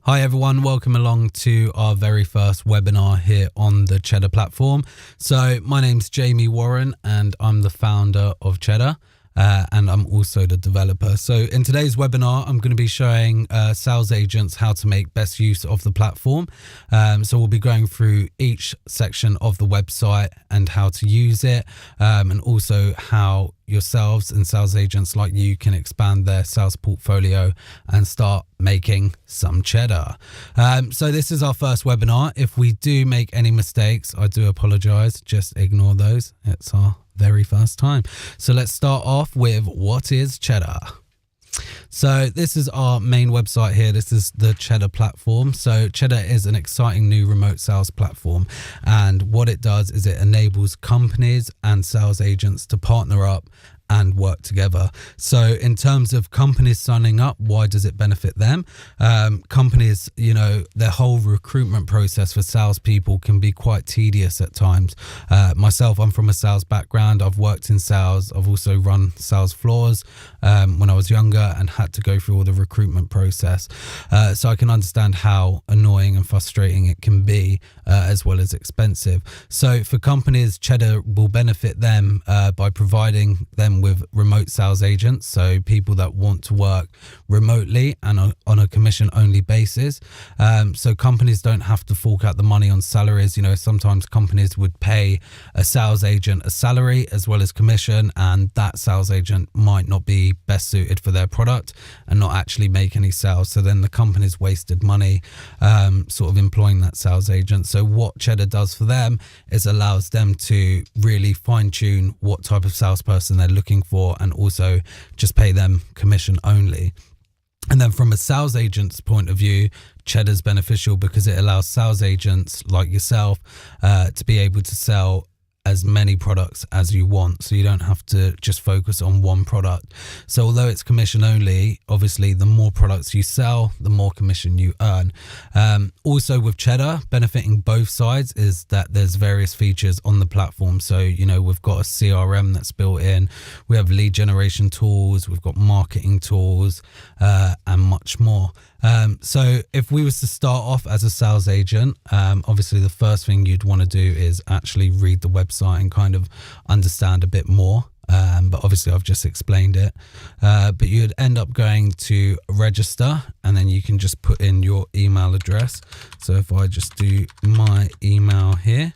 Hi everyone, welcome along to our very first webinar here on the Cheddr platform. So my name's Jamie Warren and I'm the founder of Cheddr. And I'm also the developer. So in today's webinar, I'm going to be showing sales agents how to make best use of the platform. So we'll be going through each section of the website and how to use it, and also how yourselves and sales agents like you can expand their sales portfolio and start making some cheddar. So this is our first webinar. If we do make any mistakes, I do apologize. Just ignore those. It's our very first time. So let's start off with what is Cheddr. So this is our main website here. This is the Cheddr platform. So Cheddr is an exciting new remote sales platform. And what it does is it enables companies and sales agents to partner up and work together. So in terms of companies signing up, why does it benefit them? Companies, their whole recruitment process for salespeople can be quite tedious at times. Myself, I'm from a sales background. I've worked in sales. I've also run sales floors when I was younger and had to go through all the recruitment process. So I can understand how annoying and frustrating it can be, as well as expensive. So for companies, Cheddr will benefit them by providing them with remote sales agents, so people that want to work remotely and on a commission only basis. So companies don't have to fork out the money on salaries. Sometimes companies would pay a sales agent a salary as well as commission, and that sales agent might not be best suited for their product and not actually make any sales. So then the company's wasted money sort of employing that sales agent. So what Cheddr does for them is allows them to really fine tune what type of salesperson they're looking for and also just pay them commission only. And then from a sales agent's point of view, Cheddr's beneficial because it allows sales agents like yourself to be able to sell as many products as you want, so you don't have to just focus on one product. So although it's commission only, obviously the more products you sell, the more commission you earn. Also with Cheddr, benefiting both sides is that there's various features on the platform. So we've got a CRM that's built in, we have lead generation tools, we've got marketing tools, and much more. So if we was to start off as a sales agent, obviously the first thing you'd want to do is actually read the website and kind of understand a bit more. But obviously I've just explained it. But you'd end up going to register and then you can just put in your email address. So if I just do my email here,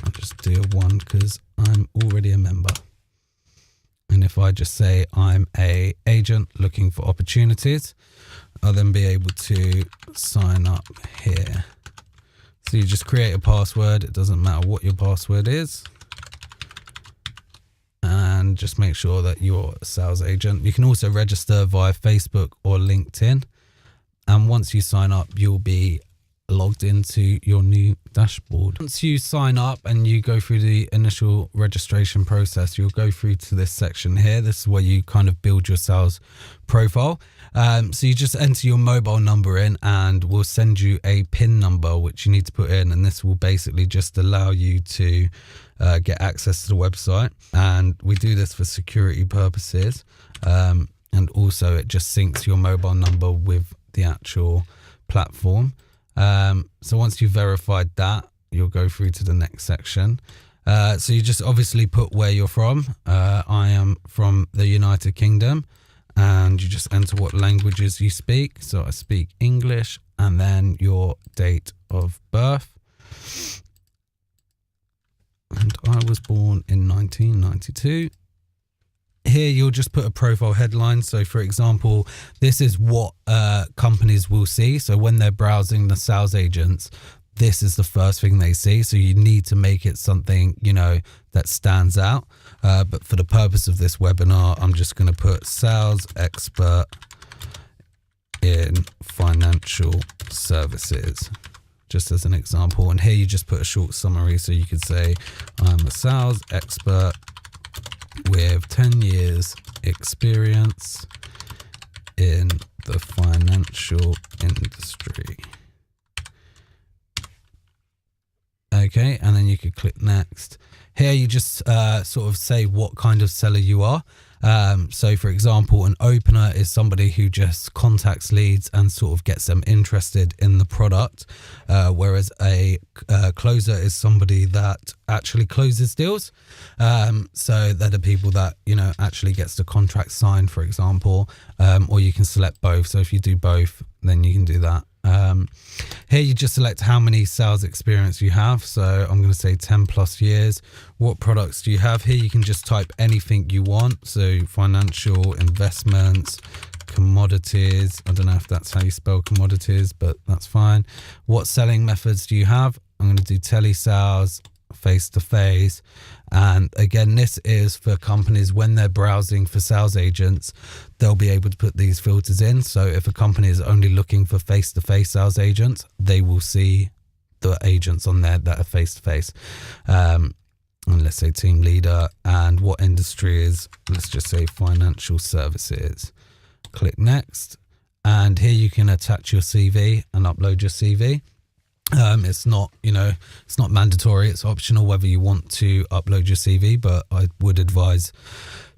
I'll just do one because I'm already a member. And if I just say I'm a agent looking for opportunities, I'll then be able to sign up here. So you just create a password. It doesn't matter what your password is. And just make sure that you're a sales agent. You can also register via Facebook or LinkedIn. And once you sign up, you'll be logged into your new dashboard. Once you sign up and you go through the initial registration process, you'll go through to this section here. This is where you kind of build your sales profile. So you just enter your mobile number in and we'll send you a PIN number which you need to put in, and this will basically just allow you to get access to the website. And we do this for security purposes, and also it just syncs your mobile number with the actual platform. So once you've verified that, you'll go through to the next section. So you just obviously put where you're from. I am from the United Kingdom, and you just enter what languages you speak. So I speak English, and then your date of birth. And I was born in 1992. Here you'll just put a profile headline. So for example, this is what companies will see. So when they're browsing the sales agents, this is the first thing they see. So you need to make it something, that stands out. But for the purpose of this webinar, I'm just going to put sales expert in financial services, just as an example. And here you just put a short summary. So you could say, I'm a sales expert with 10 years experience in the financial industry. Okay, and then you could click next. Here you just sort of say what kind of seller you are. So for example, an opener is somebody who just contacts leads and sort of gets them interested in the product, whereas a closer is somebody that actually closes deals. So they're the people that, actually gets the contract signed, for example, or you can select both. So if you do both, then you can do that. Here you just select how many sales experience you have. So I'm going to say 10 plus years. What products do you have? Here you can just type anything you want. So financial, investments, commodities. I don't know if that's how you spell commodities, but that's fine. What selling methods do you have? I'm going to do telesales, face-to-face. And again, this is for companies when they're browsing for sales agents, they'll be able to put these filters in. So if a company is only looking for face-to-face sales agents, they will see the agents on there that are face-to-face. And let's say team leader, and what industry is, let's just say financial services. Click next. And here you can attach your CV and upload your CV. It's not, it's not mandatory. It's optional whether you want to upload your CV, but I would advise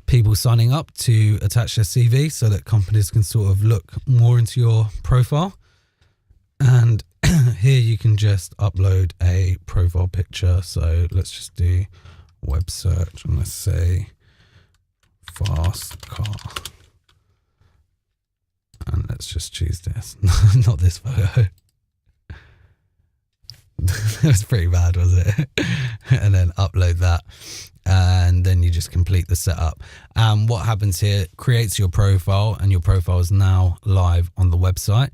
people signing up to attach their CV so that companies can sort of look more into your profile. And here you can just upload a profile picture. So let's just do web search and let's say fast car. And let's just choose this, not this photo. It was pretty bad, was it? And then upload that, and then you just complete the setup. And what happens here, creates your profile, and your profile is now live on the website.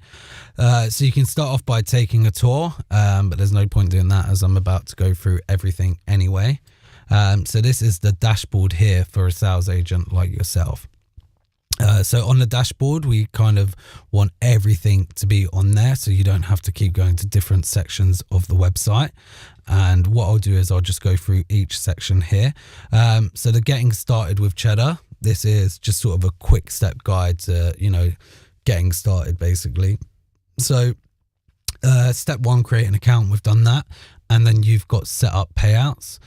So you can start off by taking a tour, but there's no point doing that as I'm about to go through everything anyway. So this is the dashboard here for a sales agent like yourself. So on the dashboard, we kind of want everything to be on there, so you don't have to keep going to different sections of the website. And what I'll do is I'll just go through each section here. So the getting started with Cheddr, this is just sort of a quick step guide to, getting started basically. So step one, create an account. We've done that. And then you've got set up payouts.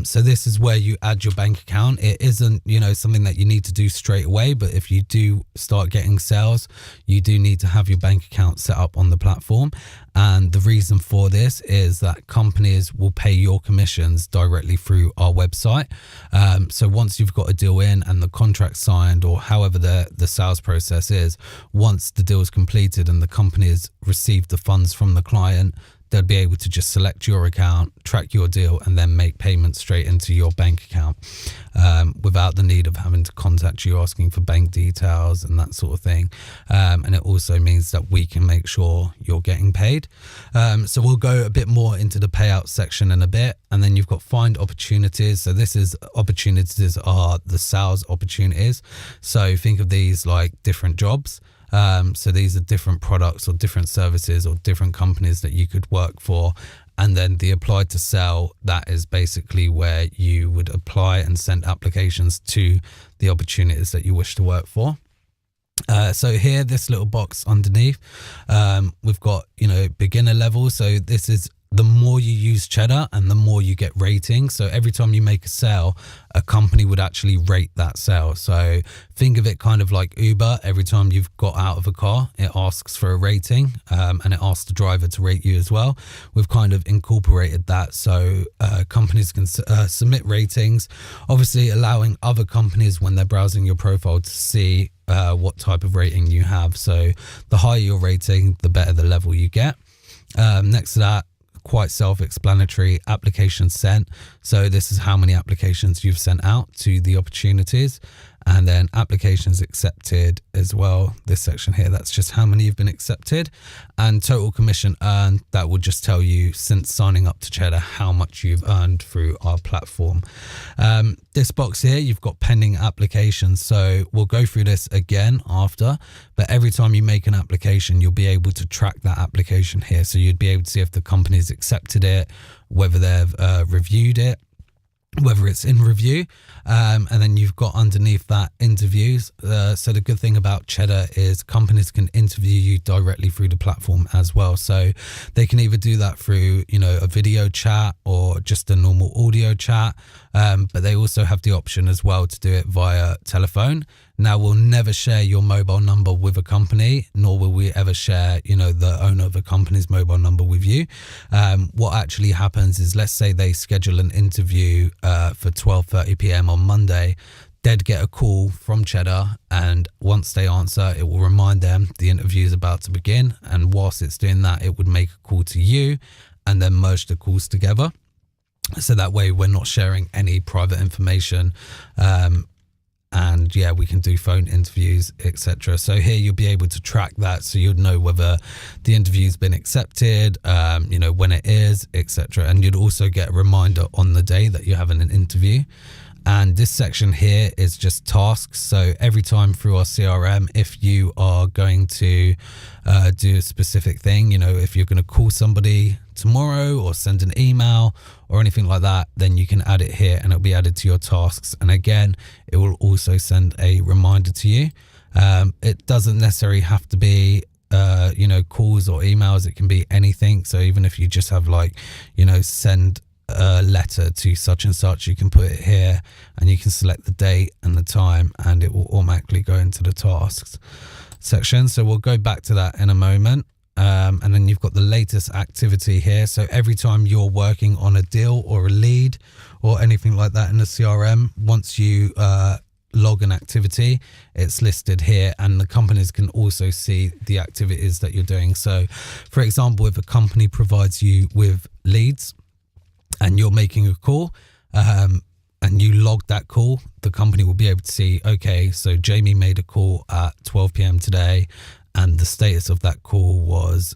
So this is where you add your bank account. It isn't, something that you need to do straight away. But if you do start getting sales, you do need to have your bank account set up on the platform. And the reason for this is that companies will pay your commissions directly through our website. So once you've got a deal in and the contract signed, or however the sales process is, once the deal is completed and the company has received the funds from the client, they'll be able to just select your account, track your deal, and then make payments straight into your bank account without the need of having to contact you asking for bank details and that sort of thing. And it also means that we can make sure you're getting paid. So we'll go a bit more into the payout section in a bit. And then you've got find opportunities. So this is opportunities are the sales opportunities. So think of these like different jobs. So these are different products or different services or different companies that you could work for. And then the apply to sell, that is basically where you would apply and send applications to the opportunities that you wish to work for. So here, this little box underneath, we've got, beginner level. So this is the more you use Cheddr and the more you get ratings. So every time you make a sale, a company would actually rate that sale. So think of it kind of like Uber. Every time you've got out of a car, it asks for a rating, and it asks the driver to rate you as well. We've kind of incorporated that so companies can submit ratings, obviously allowing other companies when they're browsing your profile to see what type of rating you have. So the higher your rating, the better the level you get. Next to that, quite self-explanatory, applications sent. So this is how many applications you've sent out to the opportunities, and then applications accepted as well. This section here, that's just how many you've been accepted, and total commission earned. That will just tell you since signing up to Cheddr how much you've earned through our platform. This box here, you've got pending applications. So we'll go through this again after, but every time you make an application, you'll be able to track that application here. So you'd be able to see if the company's accepted it, whether they've reviewed it. whether it's in review, and then you've got underneath that interviews. So the good thing about Cheddar is companies can interview you directly through the platform as well. So they can either do that through, a video chat or just a normal audio chat, but they also have the option as well to do it via telephone. Now, we'll never share your mobile number with a company, nor will we ever share, the owner of a company's mobile number with you. What actually happens is, let's say they schedule an interview for 12:30 p.m. on Monday. They'd get a call from Cheddar, and once they answer, it will remind them the interview is about to begin. And whilst it's doing that, it would make a call to you and then merge the calls together. So that way we're not sharing any private information. And yeah, we can do phone interviews, etc. So here you'll be able to track that, so you'll know whether the interview's been accepted, when it is, etc. And you'd also get a reminder on the day that you're having an interview. And this section here is just tasks. So every time through our CRM, if you are going to do a specific thing, if you're going to call somebody tomorrow or send an email or anything like that, then you can add it here and it'll be added to your tasks. And again, it will also send a reminder to you. It doesn't necessarily have to be calls or emails. It can be anything. So even if you just have send a letter to such and such, you can put it here and you can select the date and the time, and it will automatically go into the tasks section. So we'll go back to that in a moment. And then you've got the latest activity here. So every time you're working on a deal or a lead or anything like that in the CRM, once you log an activity, it's listed here, and the companies can also see the activities that you're doing. So for example, if a company provides you with leads and you're making a call, and you log that call, the company will be able to see, okay, so Jamie made a call at 12 p.m. today, and the status of that call was,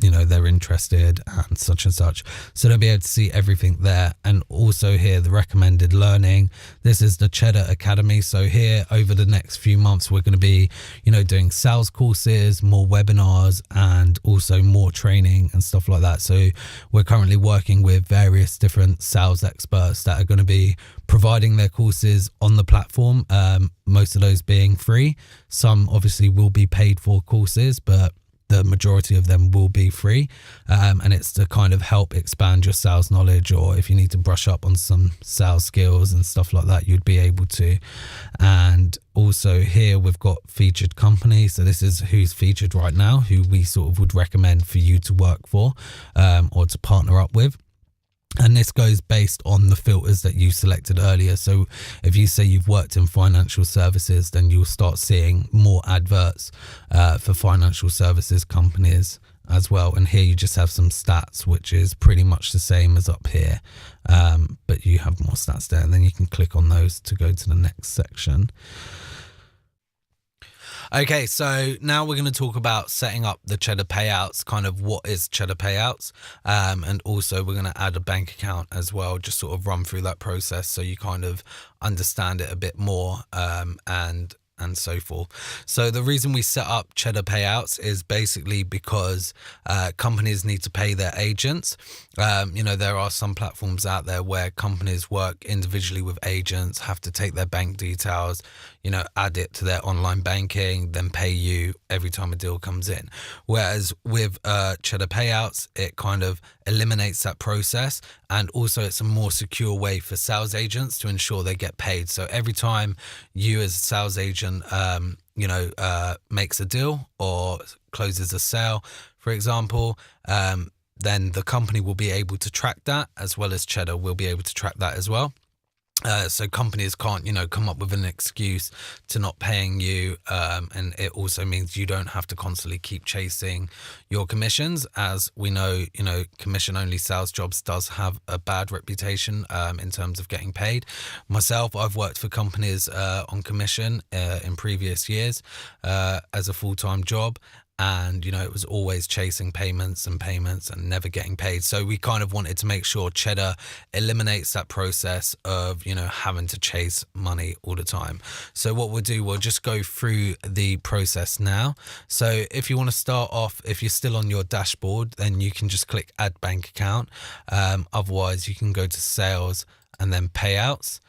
they're interested and such. So they'll be able to see everything there. And also here, the recommended learning. This is the Cheddar Academy. So here, over the next few months, we're going to be, doing sales courses, more webinars, and also more training and stuff like that. So we're currently working with various different sales experts that are going to be providing their courses on the platform. Most of those being free. Some obviously will be paid for courses, but the majority of them will be free, and it's to kind of help expand your sales knowledge, or if you need to brush up on some sales skills and stuff like that, you'd be able to. And also here we've got featured companies. So this is who's featured right now, who we sort of would recommend for you to work for, or to partner up with. And this goes based on the filters that you selected earlier. So if you say you've worked in financial services, then you'll start seeing more adverts for financial services companies as well. And here you just have some stats, which is pretty much the same as up here. But you have more stats there, and then you can click on those to go to the next section. Okay, so now we're going to talk about setting up the Cheddar payouts, kind of what is Cheddar payouts, and also we're going to add a bank account as well, just sort of run through that process so you kind of understand it a bit more, and so forth. So the reason we set up Cheddar payouts is basically because companies need to pay their agents. There are some platforms out there where companies work individually with agents, have to take their bank details, add it to their online banking, then pay you every time a deal comes in. Whereas with Cheddar payouts, it kind of eliminates that process, and also it's a more secure way for sales agents to ensure they get paid. So every time you as a sales agent, makes a deal or closes a sale, for example, then the company will be able to track that, as well as Cheddar will be able to track that as well. So companies can't, come up with an excuse to not paying you. And it also means you don't have to constantly keep chasing your commissions. As we know, commission-only sales jobs does have a bad reputation in terms of getting paid. Myself, I've worked for companies on commission in previous years as a full-time job. And, it was always chasing payments and never getting paid. So we kind of wanted to make sure Cheddar eliminates that process of, having to chase money all the time. So what we'll do, we'll just go through the process now. So if you want to start off, if you're still on your dashboard, then you can just click add bank account. Otherwise you can go to sales and then payouts,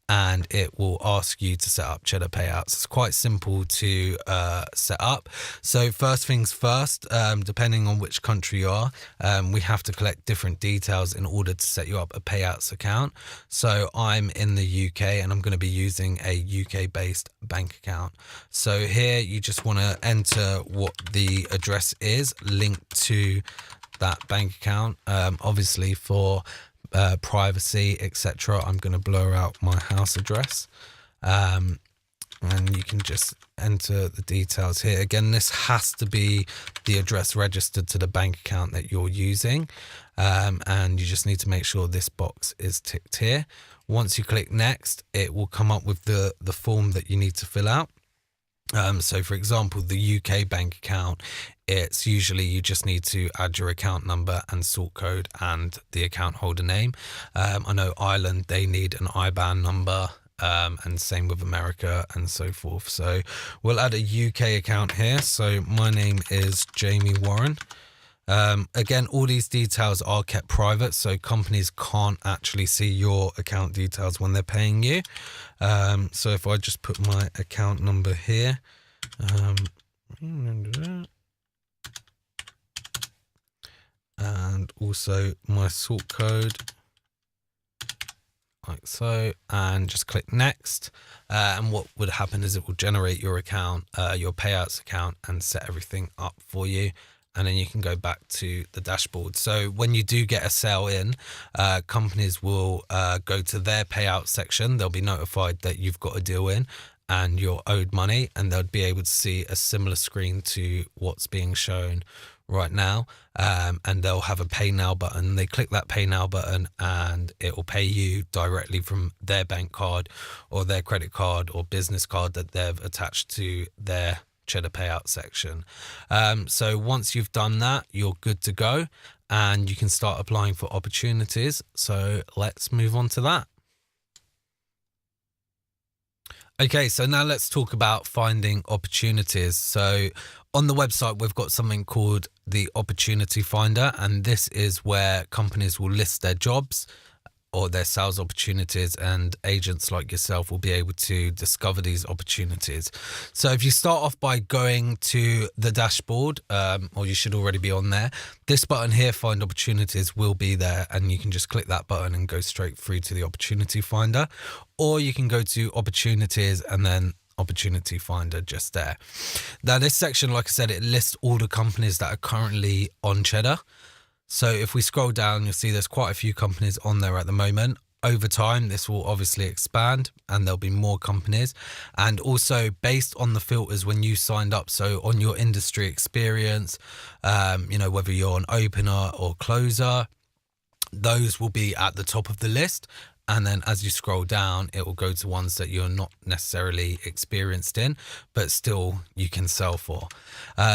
and it will ask you to set up Cheddr payouts. It's quite simple to set up. So first things first, depending on which country you are, we have to collect different details in order to set you up a payouts account. So I'm in the UK and I'm going to be using a UK based bank account. So here you just want to enter what the address is linked to that bank account. Obviously for privacy, etc., I'm going to blur out my house address, and you can just enter the details here. Again, this has to be the address registered to the bank account that you're using, and you just need to make sure this box is ticked here. Once you click next, it will come up with the form that you need to fill out. So for example, the UK bank account, it's usually you just need to add your account number and sort code and the account holder name. I know Ireland, they need an IBAN number, and same with America and so forth. So we'll add a UK account here. So my name is Jamie Warren. Again, all these details are kept private, so companies can't actually see your account details when they're paying you. So if I just put my account number here, and also my sort code, like so, and just click next, and what would happen is it will generate your account, your payouts account, and set everything up for you. And then you can go back to the dashboard. So when you do get a sale in, companies will go to their payout section. They'll be notified that you've got a deal in and you're owed money, and they'll be able to see a similar screen to what's being shown right now. And they'll have a pay now button. They click that pay now button and it will pay you directly from their bank card or their credit card or business card that they've attached to their Cheddr payout section. So once you've done that, you're good to go and you can start applying for opportunities. So let's move on to that. Okay, so now let's talk about finding opportunities. So on the website, we've got something called the Opportunity Finder, and this is where companies will list their jobs or their sales opportunities, and agents like yourself will be able to discover these opportunities. So if you start off by going to the dashboard, or you should already be on there, this button here, Find Opportunities, will be there, and you can just click that button and go straight through to the Opportunity Finder, or you can go to Opportunities and then Opportunity Finder just there. Now this section, like I said, it lists all the companies that are currently on Cheddr. So if we scroll down, you'll see there's quite a few companies on there at the moment. Over time, this will obviously expand and there'll be more companies. And also based on the filters when you signed up, so on your industry experience, whether you're an opener or closer, those will be at the top of the list. And then as you scroll down, it will go to ones that you're not necessarily experienced in, but still you can sell for.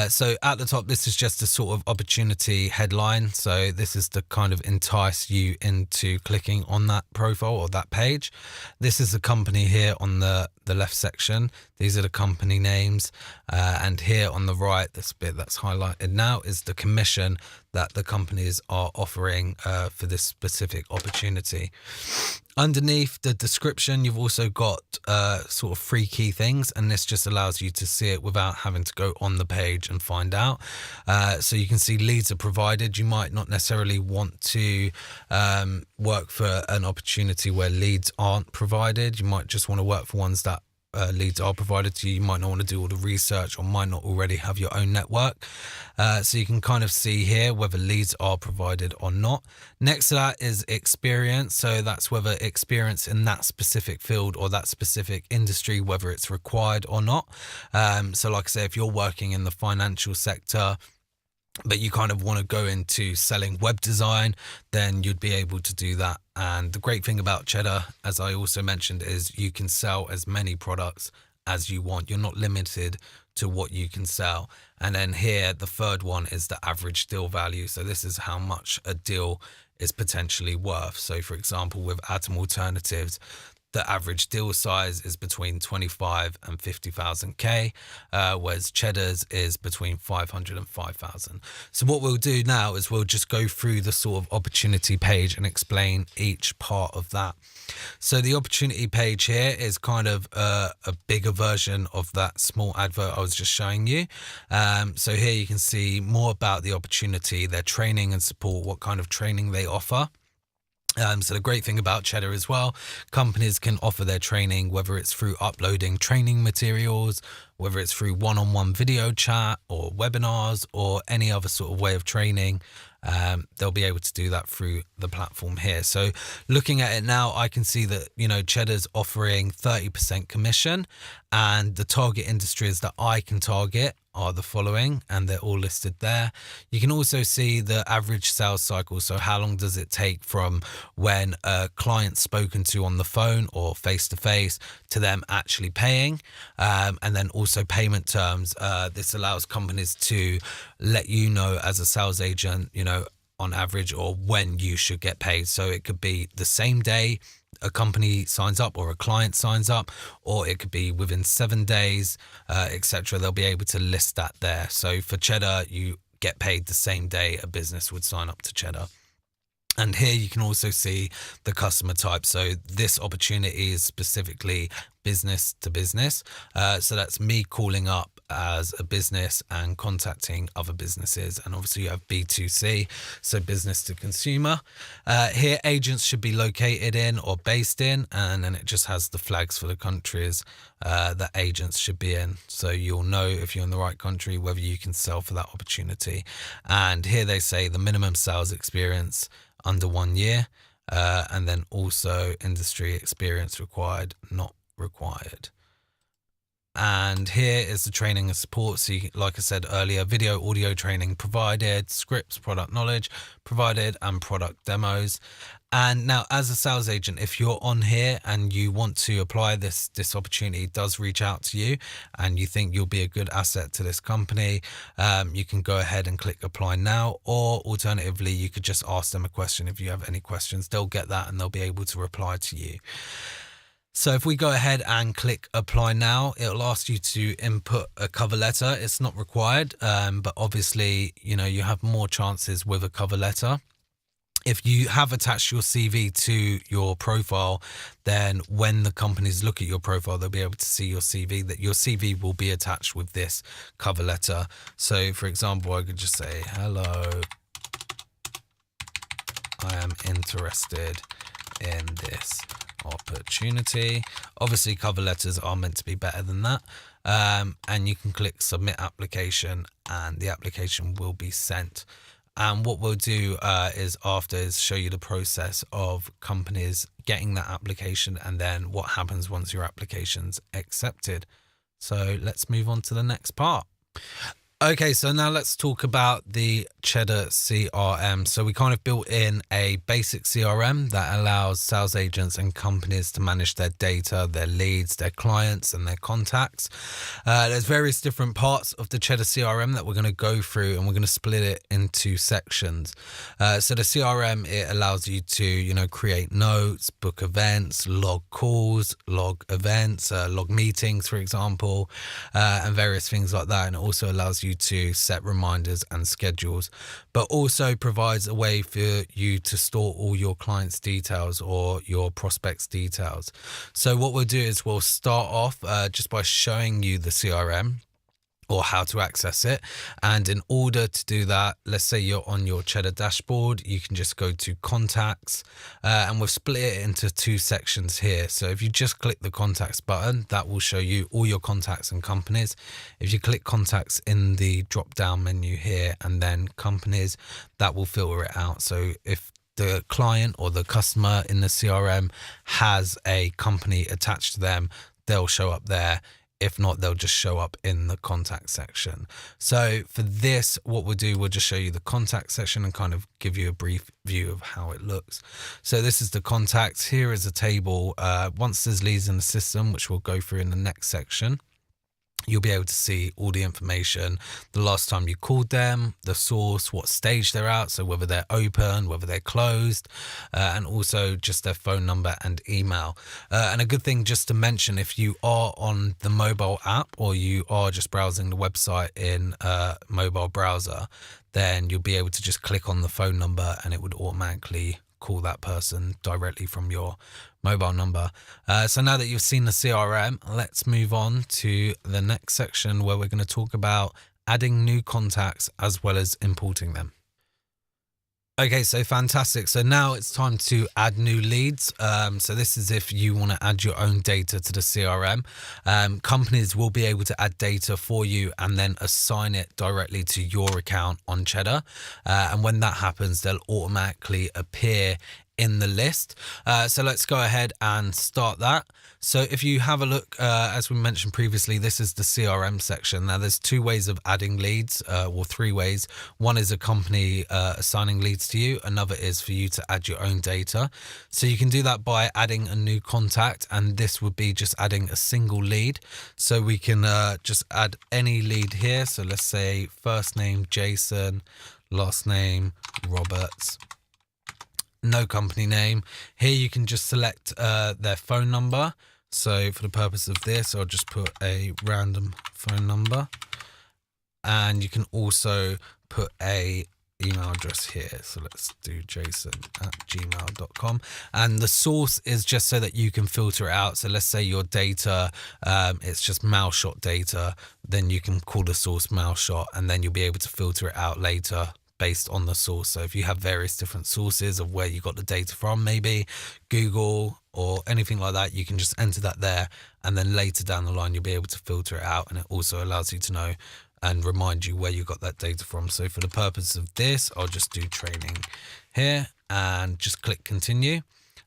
So at the top, this is just a sort of opportunity headline. So this is to kind of entice you into clicking on that profile or that page. This is the company here on the left section. These are the company names. And here on the right, this bit that's highlighted now is the commission that the companies are offering for this specific opportunity. Underneath the description, you've also got sort of 3 key things, and this just allows you to see it without having to go on the page and find out. So you can see leads are provided. You might not necessarily want to work for an opportunity where leads aren't provided. You might just want to work for ones that leads are provided to you. You might not want to do all the research or might not already have your own network. So you can kind of see here whether leads are provided or not. Next to that is experience. So that's whether experience in that specific field or that specific industry, whether it's required or not. So like I say, if you're working in the financial sector, but you kind of want to go into selling web design, then you'd be able to do that. And the great thing about Cheddr, as I also mentioned, is you can sell as many products as you want. You're not limited to what you can sell. And then here, the third one is the average deal value. So this is how much a deal is potentially worth. So for example, with Atom Alternatives, The average deal size is between 25 and 50,000 K, whereas Cheddr's is between 500 and 5,000. So what we'll do now is we'll just go through the sort of opportunity page and explain each part of that. So the opportunity page here is kind of a bigger version of that small advert I was just showing you. So here you can see more about the opportunity, their training and support, what kind of training they offer. So the great thing about Cheddr as well, companies can offer their training, whether it's through uploading training materials, whether it's through one-on-one video chat or webinars or any other sort of way of training. They'll be able to do that through the platform here. So looking at it now, I can see that, Cheddr's offering 30% commission, and the target industries that I can target are the following, and they're all listed there. You can also see the average sales cycle. So how long does it take from when a client's spoken to on the phone or face-to-face to them actually paying, and then also payment terms. This allows companies to let you know as a sales agent, on average, or when you should get paid. So it could be the same day a company signs up or a client signs up, or it could be within 7 days, etc. They'll be able to list that there. So for Cheddr, you get paid the same day a business would sign up to Cheddr. And here you can also see the customer type. So this opportunity is specifically business to business. So that's me calling up as a business and contacting other businesses. And obviously you have B2C, so business to consumer. Here agents should be located in or based in, and then it just has the flags for the countries that agents should be in. So you'll know if you're in the right country whether you can sell for that opportunity. And here they say the minimum sales experience under 1 year, and then also industry experience required, not required. And here is the training and support. So like I said earlier, video, audio training provided, scripts, product knowledge provided, and product demos. And now as a sales agent, if you're on here and you want to apply this opportunity, does reach out to you and you think you'll be a good asset to this company, you can go ahead and click apply now, or alternatively, you could just ask them a question. If you have any questions, they'll get that and they'll be able to reply to you. So if we go ahead and click apply now, it'll ask you to input a cover letter. It's not required, but obviously, you have more chances with a cover letter. If you have attached your CV to your profile, then when the companies look at your profile, they'll be able to see your CV, that your CV will be attached with this cover letter. So for example, I could just say, hello, I am interested in this opportunity. Obviously cover letters are meant to be better than that, and you can click submit application and the application will be sent. And what we'll do is show you the process of companies getting that application and then what happens once your application's accepted. So let's move on to the next part. Okay, so now let's talk about the Cheddr CRM. So we kind of built in a basic CRM that allows sales agents and companies to manage their data, their leads, their clients, and their contacts. There's various different parts of the Cheddr CRM that we're going to go through, and we're going to split it into sections. So the CRM, it allows you to, create notes, book events, log calls, log events, log meetings, for example, and various things like that. And it also allows you to set reminders and schedules, but also provides a way for you to store all your clients' details or your prospects' details. So what we'll do is we'll start off just by showing you the CRM or how to access it. And in order to do that, let's say you're on your Cheddr dashboard, you can just go to contacts, and we've split it into two sections here. So if you just click the contacts button, that will show you all your contacts and companies. If you click contacts in the drop down menu here and then companies, that will filter it out. So if the client or the customer in the CRM has a company attached to them, they'll show up there. If not, they'll just show up in the contact section. So for this, what we'll do, we'll just show you the contact section and kind of give you a brief view of how it looks. So this is the contacts. Here is a table. Once there's leads in the system, which we'll go through in the next section, you'll be able to see all the information, the last time you called them, the source, what stage they're at, so whether they're open, whether they're closed, and also just their phone number and email. And a good thing just to mention, if you are on the mobile app or you are just browsing the website in a mobile browser, then you'll be able to just click on the phone number and it would automatically call that person directly from your mobile number. So now that you've seen the CRM, let's move on to the next section where we're going to talk about adding new contacts as well as importing them. Okay, so fantastic. So now it's time to add new leads. So this is if you want to add your own data to the CRM. Companies will be able to add data for you and then assign it directly to your account on Cheddr. And when that happens, they'll automatically appear in the list. So let's go ahead and start that. So if you have a look, as we mentioned previously, this is the CRM section. Now there's two ways of adding leads, or three ways. One is a company assigning leads to you. Another is for you to add your own data. So you can do that by adding a new contact, and this would be just adding a single lead. So we can just add any lead here. So let's say first name Jason, last name Roberts, no company name. Here you can just select their phone number. So for the purpose of this, I'll just put a random phone number, and you can also put a email address here. So let's do jason@gmail.com, and the source is just so that you can filter it out. So let's say your data, it's just mail shot data, then you can call the source mail shot, and then you'll be able to filter it out later based on the source. So if you have various different sources of where you got the data from, maybe Google or anything like that, you can just enter that there, and then later down the line you'll be able to filter it out, and it also allows you to know and remind you where you got that data from. So for the purpose of this, I'll just do training here and just click continue.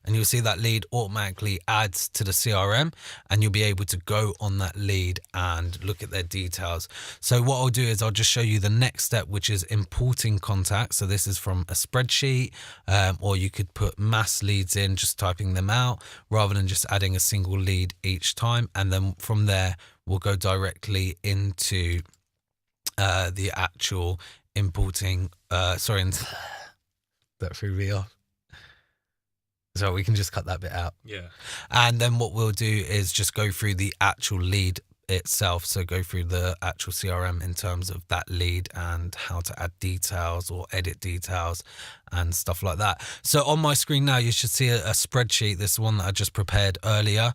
And you'll see that lead automatically adds to the CRM, and you'll be able to go on that lead and look at their details. So what I'll do is I'll just show you the next step, which is importing contacts. So this is from a spreadsheet, or you could put mass leads in, just typing them out rather than just adding a single lead each time. And then from there, we'll go directly into the actual importing. That threw me off. So we can just cut that bit out. Yeah. And then what we'll do is just go through the actual lead itself. So go through the actual CRM in terms of that lead and how to add details or edit details and stuff like that. So on my screen now, you should see a spreadsheet. This one that I just prepared earlier.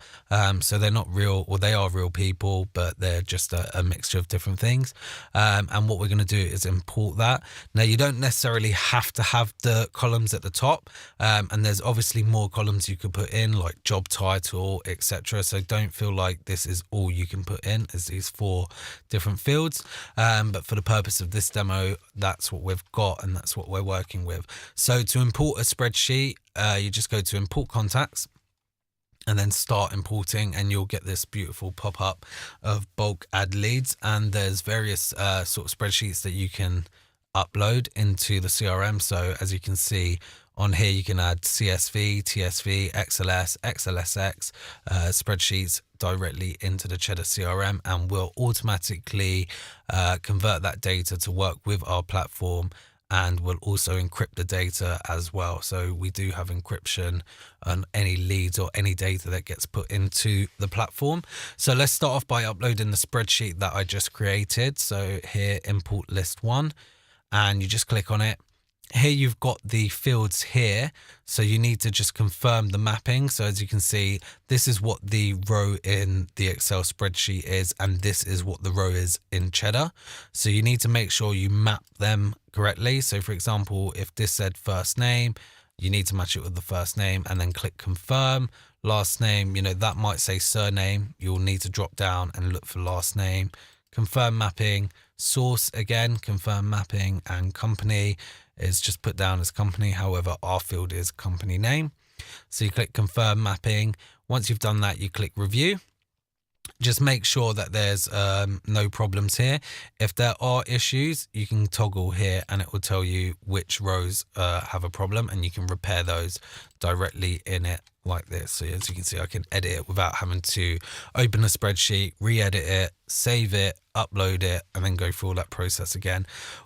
So they're not real, or they are real people, but they're just a mixture of different things. And what we're going to do is import that. Now, you don't necessarily have to have the columns at the top. And there's obviously more columns you could put in, like job title, etc. So don't feel like this is all you can put in, is these 4 different fields. But for the purpose of this demo, that's what we've got, and that's what we're working with. So to import a spreadsheet, you just go to import contacts and then start importing, and you'll get this beautiful pop-up of bulk add leads. And there's various sort of spreadsheets that you can upload into the CRM. So as you can see on here, you can add CSV, TSV, XLS, XLSX spreadsheets directly into the Cheddr CRM, and we'll automatically convert that data to work with our platform, and we'll also encrypt the data as well. So we do have encryption on any leads or any data that gets put into the platform. So let's start off by uploading the spreadsheet that I just created. So here, import list 1, and you just click on it. Here you've got the fields here, so you need to just confirm the mapping. So as you can see, this is what the row in the Excel spreadsheet is, and this is what the row is in Cheddr. So you need to make sure you map them correctly. So for example, if this said first name, you need to match it with the first name and then click confirm. Last name, that might say surname. You'll need to drop down and look for last name. Confirm mapping. Source, again, confirm mapping, and company is just put down as company. However, our field is company name. So you click confirm mapping. Once you've done that, you click review. Just make sure that there's no problems here. If there are issues, you can toggle here and it will tell you which rows have a problem, and you can repair those directly in it like this. So as you can see, I can edit it without having to open a spreadsheet, re-edit it, save it, upload it, and then go through all that process again.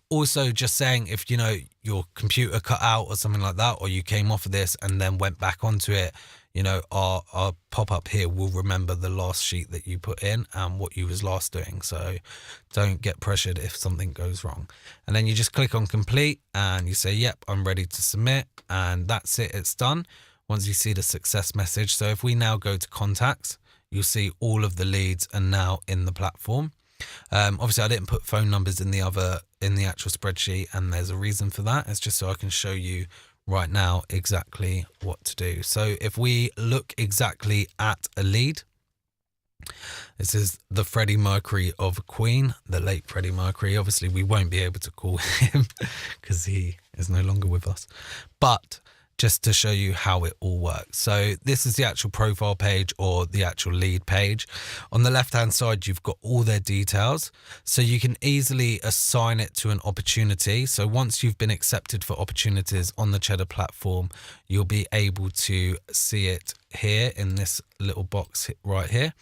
Also, just saying, if you know your computer cut out or something like that, or you came off of this and then went back onto it, you know, our pop-up here will remember the last sheet that you put in and what you was last doing. So don't get pressured if something goes wrong. And then you just click on complete and you say, yep, I'm ready to submit. And that's it, it's done. Once you see the success message. So if we now go to contacts, you'll see all of the leads are now in the platform. Obviously I didn't put phone numbers in the actual spreadsheet, and there's a reason for that. It's just so I can show you right now exactly what to do. So if we look exactly at a lead, this is the Freddie Mercury of Queen, the late Freddie Mercury. Obviously we won't be able to call him because he is no longer with us, but just to show you how it all works. So this is the actual profile page, or the actual lead page. On the left hand side, you've got all their details, so you can easily assign it to an opportunity. So once you've been accepted for opportunities on the Cheddr platform, you'll be able to see it here in this little box right here.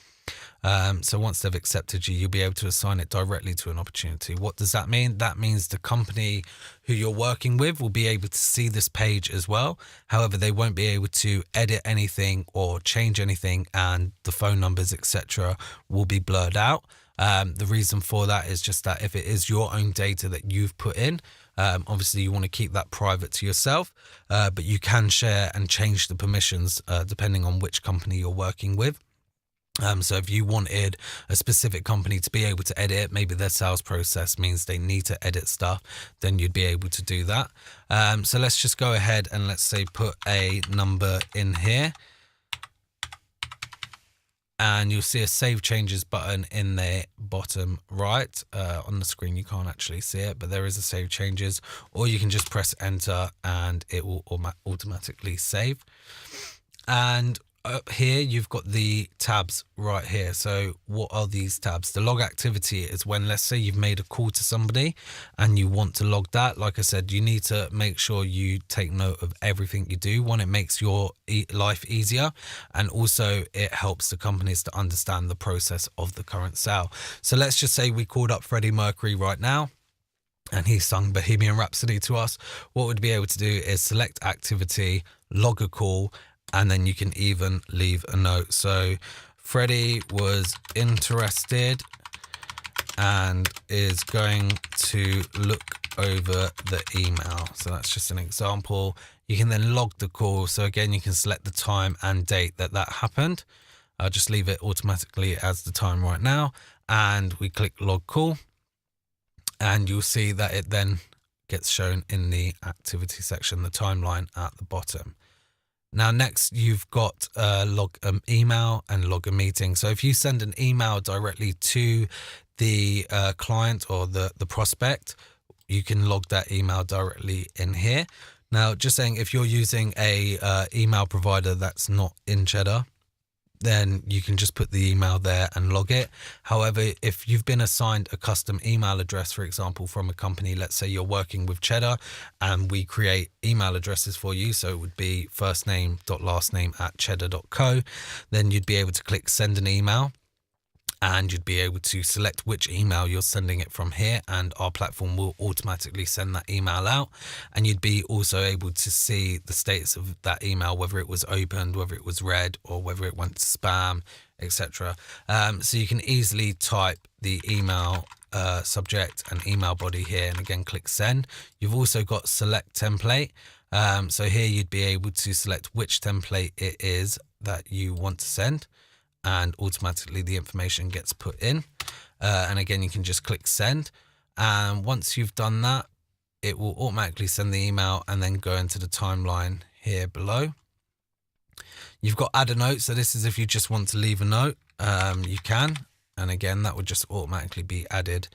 So once they've accepted you, you'll be able to assign it directly to an opportunity. What does that mean? That means the company who you're working with will be able to see this page as well. However, they won't be able to edit anything or change anything, and the phone numbers, etc., will be blurred out. The reason for that is just that if it is your own data that you've put in, obviously you want to keep that private to yourself, but you can share and change the permissions depending on which company you're working with. So if you wanted a specific company to be able to edit, maybe their sales process means they need to edit stuff, then you'd be able to do that. So let's just go ahead and let's say put a number in here. And you'll see a save changes button in the bottom right. On the screen you can't actually see it, but there is a save changes, or you can just press enter and it will automatically save. And up here you've got the tabs right here. So what are these tabs? The log activity is when, let's say you've made a call to somebody and you want to log that. Like I said, you need to make sure you take note of everything you do. One, it makes your life easier, and also it helps the companies to understand the process of the current sale. So let's just say we called up Freddie Mercury right now and he sung Bohemian Rhapsody to us. What we'd be able to do is select activity, log a call, and then you can even leave a note. So Freddie was interested and is going to look over the email. So that's just an example. You can then log the call. So again, you can select the time and date that happened. I'll just leave it automatically as the time right now. And we click log call. And you'll see that it then gets shown in the activity section, the timeline at the bottom. Now, next you've got log email and log a meeting. So if you send an email directly to the client or the prospect, you can log that email directly in here. Now, just saying, if you're using a email provider that's not in Cheddr, then you can just put the email there and log it. However, if you've been assigned a custom email address, for example, from a company, let's say you're working with Cheddr and we create email addresses for you. So it would be firstname.lastname@cheddr.co. Then you'd be able to click send an email, and you'd be able to select which email you're sending it from here, and our platform will automatically send that email out. And you'd be also able to see the status of that email, whether it was opened, whether it was read, or whether it went to spam, etc. So you can easily type the email subject and email body here, and again click send. You've also got select template. So here you'd be able to select which template it is that you want to send, and automatically the information gets put in. And again, you can just click send. And once you've done that, it will automatically send the email and then go into the timeline here below. You've got add a note. So this is if you just want to leave a note, you can. And again, that would just automatically be added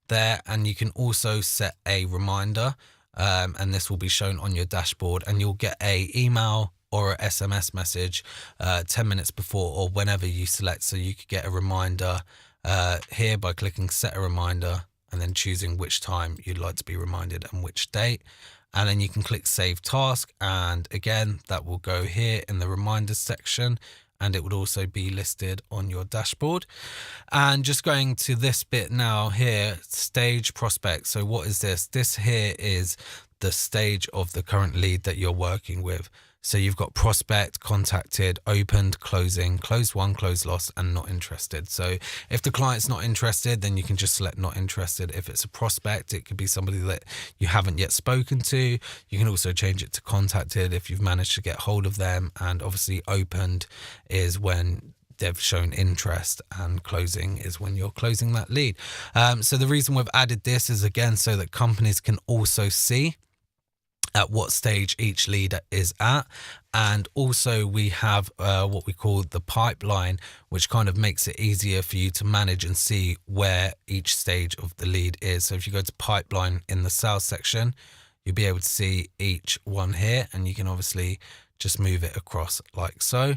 there. And you can also set a reminder, and this will be shown on your dashboard, and you'll get a email or a SMS message 10 minutes before or whenever you select. So you could get a reminder here by clicking set a reminder and then choosing which time you'd like to be reminded and which date. And then you can click save task, and again that will go here in the reminders section, and it would also be listed on your dashboard. And just going to this bit now here, stage prospect. So what is this? This here is the stage of the current lead that you're working with. So you've got prospect, contacted, opened, closing, closed won, closed lost, and not interested. So if the client's not interested, then you can just select not interested. If it's a prospect, it could be somebody that you haven't yet spoken to. You can also change it to contacted if you've managed to get hold of them. And obviously opened is when they've shown interest, and closing is when you're closing that lead. So the reason we've added this is, again, so that companies can also see at what stage each lead is at. And also we have what we call the pipeline, which kind of makes it easier for you to manage and see where each stage of the lead is. So if you go to pipeline in the sales section, you'll be able to see each one here, and you can obviously just move it across like so.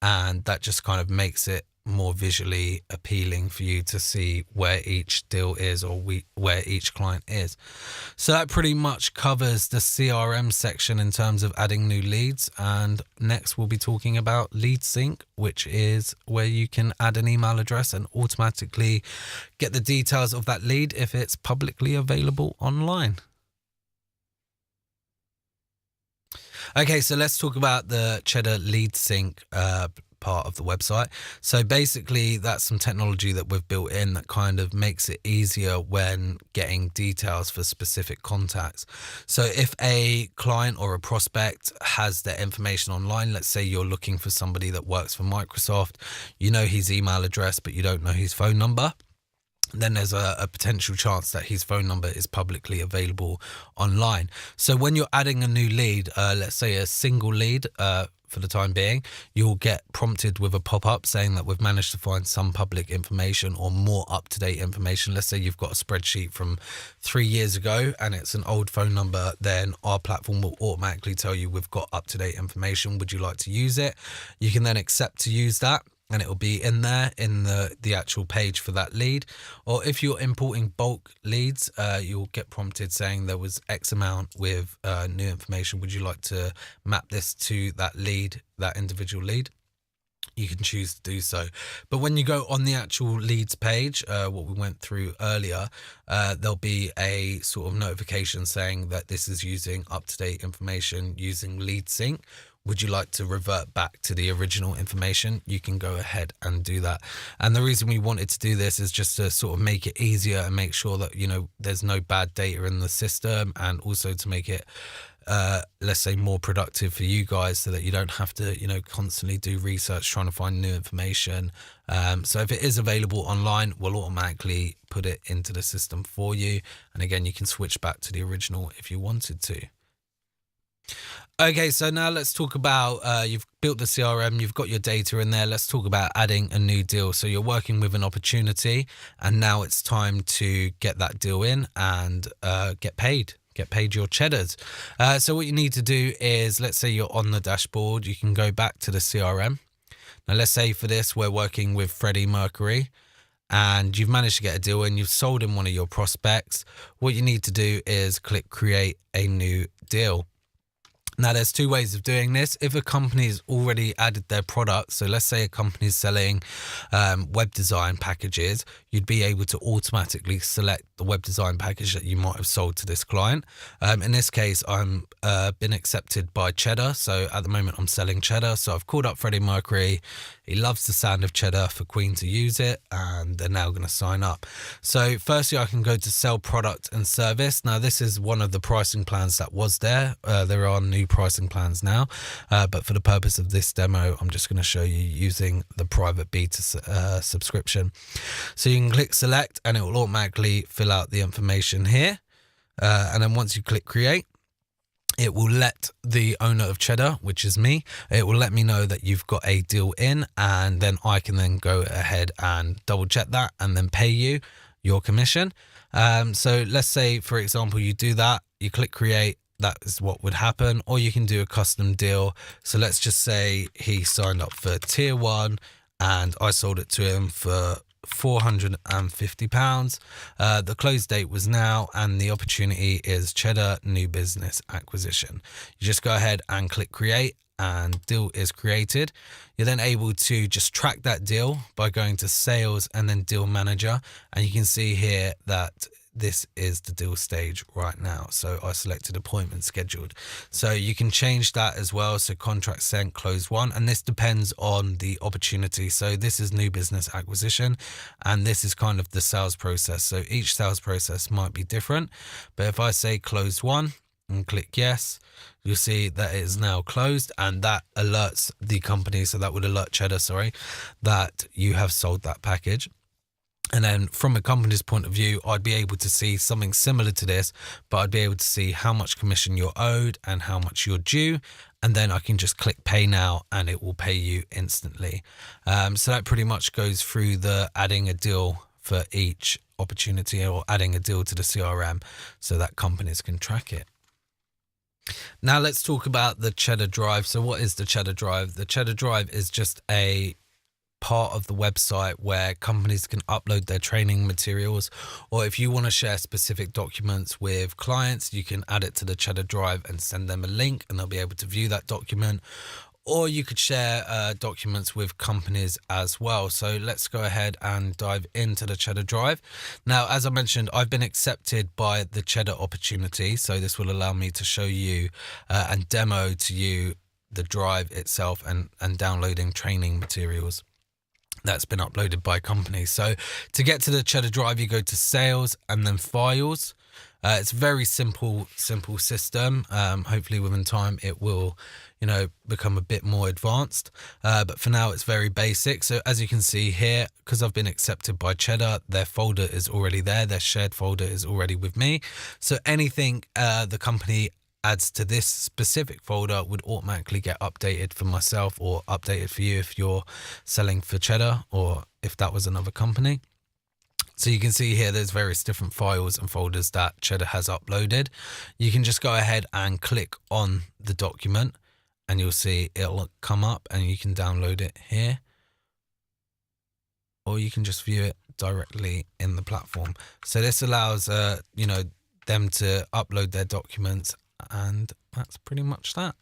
And that just kind of makes it more visually appealing for you to see where each deal is, or where each client is. So that pretty much covers the CRM section in terms of adding new leads. And next we'll be talking about lead sync, which is where you can add an email address and automatically get the details of that lead if it's publicly available online. Okay, so let's talk about the Cheddr lead sync part of the website. So basically that's some technology that we've built in that kind of makes it easier when getting details for specific contacts. So if a client or a prospect has their information online, let's say you're looking for somebody that works for Microsoft, you know his email address but you don't know his phone number, then there's a potential chance that his phone number is publicly available online. So when you're adding a new lead, let's say a single lead, for the time being, you'll get prompted with a pop-up saying that we've managed to find some public information or more up-to-date information. Let's say you've got a spreadsheet from 3 years ago and it's an old phone number, then our platform will automatically tell you we've got up-to-date information. Would you like to use it? You can then accept to use that, and it will be in there in the actual page for that lead. Or if you're importing bulk leads, you'll get prompted saying there was X amount with new information. Would you like to map this to that lead, that individual lead? You can choose to do so. But when you go on the actual leads page, what we went through earlier, there'll be a sort of notification saying that this is using up-to-date information using lead sync. Would you like to revert back to the original information? You can go ahead and do that. And the reason we wanted to do this is just to sort of make it easier and make sure that, you know, there's no bad data in the system, and also to make it, let's say, more productive for you guys so that you don't have to, you know, constantly do research trying to find new information. So if it is available online, we'll automatically put it into the system for you. And again, you can switch back to the original if you wanted to. Okay, so now let's talk about, you've built the CRM, you've got your data in there. Let's talk about adding a new deal. So you're working with an opportunity, and now it's time to get that deal in and get paid your cheddars. So what you need to do is, let's say you're on the dashboard, you can go back to the CRM. Now let's say for this, we're working with Freddie Mercury, and you've managed to get a deal and you've sold him one of your prospects. What you need to do is click create a new deal. Now, there's two ways of doing this. If a company's already added their product, so let's say a company's selling web design packages, you'd be able to automatically select the web design package that you might have sold to this client. In this case, I'm been accepted by Cheddr. So at the moment, I'm selling Cheddr. So I've called up Freddie Mercury. He loves the sound of Cheddr for Queen to use it, and they're now going to sign up. So firstly, I can go to sell product and service. Now, this is one of the pricing plans that was there. There are new pricing plans now, but for the purpose of this demo, I'm just going to show you using the private beta subscription. So you can click select and it will automatically fill out the information here. And then once you click create, it will let the owner of Cheddr, which is me, it will let me know that you've got a deal in, and then I can then go ahead and double check that and then pay you your commission. So let's say, for example, you do that, you click create, that is what would happen. Or you can do a custom deal. So let's just say he signed up for tier 1 and I sold it to him for £450. The close date was now, and the opportunity is Cheddar new business acquisition. You just go ahead and click create, and deal is created. You're then able to just track that deal by going to sales and then deal manager, and you can see here that this is the deal stage right now. So I selected appointment scheduled. So you can change that as well. So contract sent, close 1, and this depends on the opportunity. So this is new business acquisition, and this is kind of the sales process. So each sales process might be different, but if I say close 1 and click yes, you'll see that it is now closed, and that alerts the company. So that would alert Cheddar, that you have sold that package. And then from a company's point of view, I'd be able to see something similar to this, but I'd be able to see how much commission you're owed and how much you're due. And then I can just click pay now and it will pay you instantly. So that pretty much goes through the adding a deal for each opportunity, or adding a deal to the CRM so that companies can track it. Now let's talk about the Cheddar Drive. So what is the Cheddar Drive? The Cheddar Drive is just a part of the website where companies can upload their training materials, or if you want to share specific documents with clients, you can add it to the Cheddar Drive and send them a link and they'll be able to view that document. Or you could share documents with companies as well. So let's go ahead and dive into the Cheddar Drive. Now, as I mentioned, I've been accepted by the Cheddar opportunity. So this will allow me to show you and demo to you the drive itself and downloading training materials that's been uploaded by companies. So to get to the Cheddar Drive, you go to sales and then files. It's a very simple system. Hopefully within time it will, become a bit more advanced. But for now it's very basic. So as you can see here, because I've been accepted by Cheddar, their folder is already there. Their shared folder is already with me. So anything the company adds to this specific folder would automatically get updated for myself, or updated for you if you're selling for Cheddar, or if that was another company. So you can see here there's various different files and folders that Cheddar has uploaded. You can just go ahead and click on the document and you'll see it'll come up and you can download it here, or you can just view it directly in the platform. So this allows them to upload their documents, and that's pretty much that.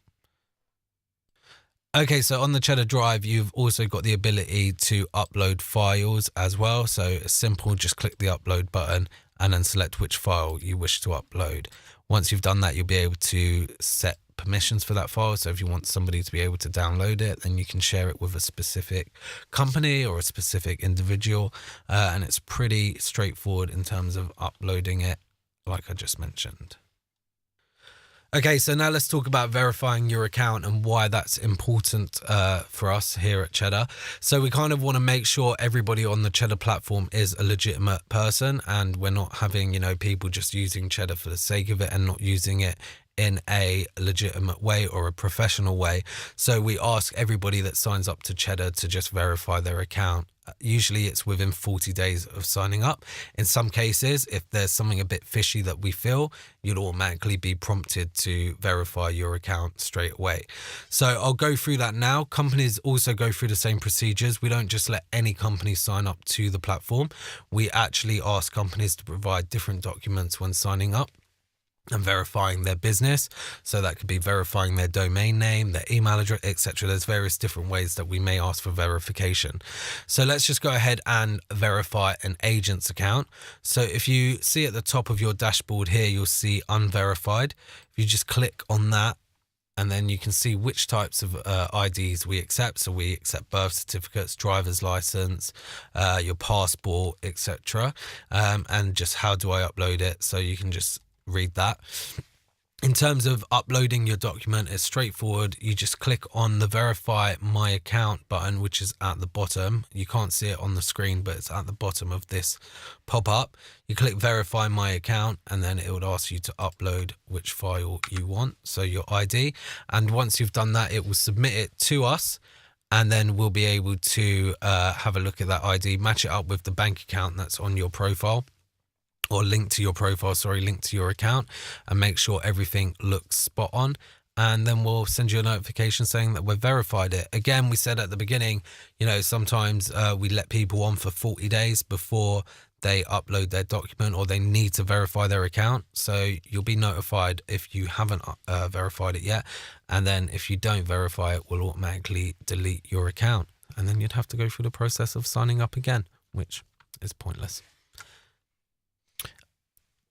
Okay, so on the Cheddar Drive, you've also got the ability to upload files as well. So it's simple, just click the upload button and then select which file you wish to upload. Once you've done that, you'll be able to set permissions for that file. So if you want somebody to be able to download it, then you can share it with a specific company or a specific individual. And it's pretty straightforward in terms of uploading it, like I just mentioned. Okay, so now let's talk about verifying your account and why that's important for us here at Cheddar. So we kind of want to make sure everybody on the Cheddar platform is a legitimate person, and we're not having, people just using Cheddar for the sake of it and not using it in a legitimate way or a professional way. So we ask everybody that signs up to Cheddar to just verify their account. Usually it's within 40 days of signing up. In some cases, if there's something a bit fishy that we feel, you'll automatically be prompted to verify your account straight away. So I'll go through that now. Companies also go through the same procedures. We don't just let any company sign up to the platform. We actually ask companies to provide different documents when signing up and verifying their business. So that could be verifying their domain name, their email address, etc. There's various different ways that we may ask for verification. So let's just go ahead and verify an agent's account. So if you see at the top of your dashboard here, you'll see unverified. If you just click on that, and then you can see which types of IDs we accept. So we accept birth certificates, driver's license, your passport, etc. And just how do I upload it? So you can just read that. In terms of uploading your document, it's straightforward. You just click on the verify my account button, which is at the bottom. You can't see it on the screen, but it's at the bottom of this pop-up. You click verify my account, and then it would ask you to upload which file you want, so your ID. And once you've done that, it will submit it to us, and then we'll be able to have a look at that ID, match it up with the bank account that's on your profile. or link to your profile, link to your account, and make sure everything looks spot on. And then we'll send you a notification saying that we've verified it. Again, we said at the beginning, sometimes we let people on for 40 days before they upload their document or they need to verify their account. So you'll be notified if you haven't verified it yet. And then if you don't verify it, we'll automatically delete your account. And then you'd have to go through the process of signing up again, which is pointless.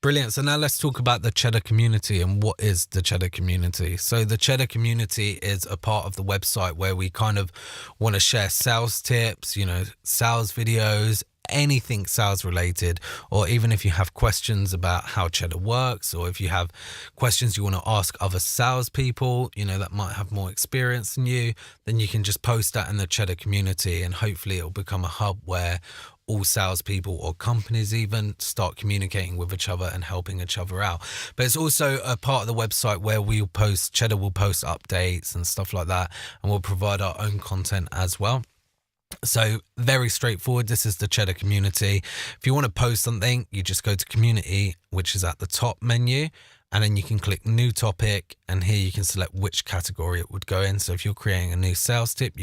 Brilliant. So now let's talk about the Cheddr community and what is the Cheddr community. So the Cheddr community is a part of the website where we kind of want to share sales tips, sales videos, anything sales related, or even if you have questions about how Cheddr works, or if you have questions you want to ask other salespeople, that might have more experience than you, then you can just post that in the Cheddr community, and hopefully it'll become a hub where all salespeople or companies even start communicating with each other and helping each other out. But it's also a part of the website where Cheddr will post updates and stuff like that, and we'll provide our own content as well. So very straightforward. This is the Cheddr community. If you want to post something, you just go to community, which is at the top menu, and then you can click new topic, and here you can select which category it would go in. So if you're creating a new sales tip,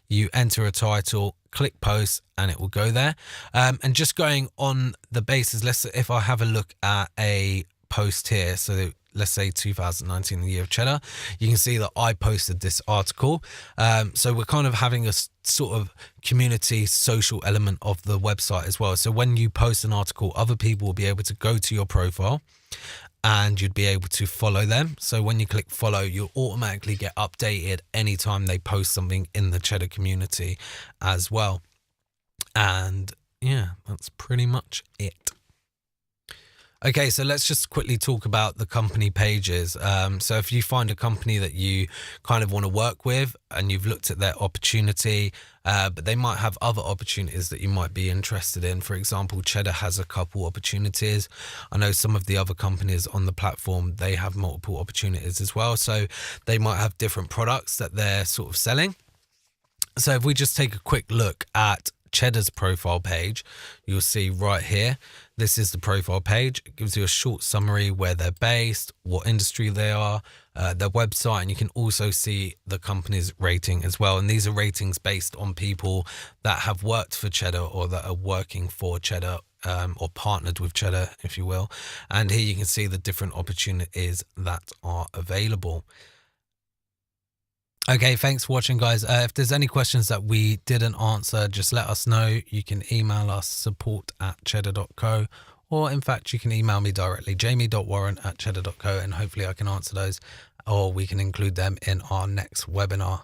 you enter a title, click post, and it will go there. And just going on the basis, if I have a look at a post here, so let's say 2019, the year of Cheddar, you can see that I posted this article. So we're kind of having a sort of community social element of the website as well. So when you post an article, other people will be able to go to your profile and you'd be able to follow them. So when you click follow, you'll automatically get updated anytime they post something in the Cheddar community as well. And yeah, that's pretty much it. Okay, so let's just quickly talk about the company pages. So if you find a company that you kind of want to work with and you've looked at their opportunity, but they might have other opportunities that you might be interested in. For example, Cheddar has a couple opportunities. I know some of the other companies on the platform, they have multiple opportunities as well. So they might have different products that they're sort of selling. So if we just take a quick look at Cheddr's profile page, you'll see right here, this is the profile page. It gives you a short summary where they're based, what industry they are, their website, and you can also see the company's rating as well. And these are ratings based on people that have worked for Cheddar or that are working for Cheddar, or partnered with Cheddar, if you will. And here you can see the different opportunities that are available. Okay, thanks for watching, guys. If there's any questions that we didn't answer, just let us know. You can email us support@cheddar.co, or in fact, you can email me directly, jamie.warren@cheddar.co, and hopefully I can answer those, or we can include them in our next webinar.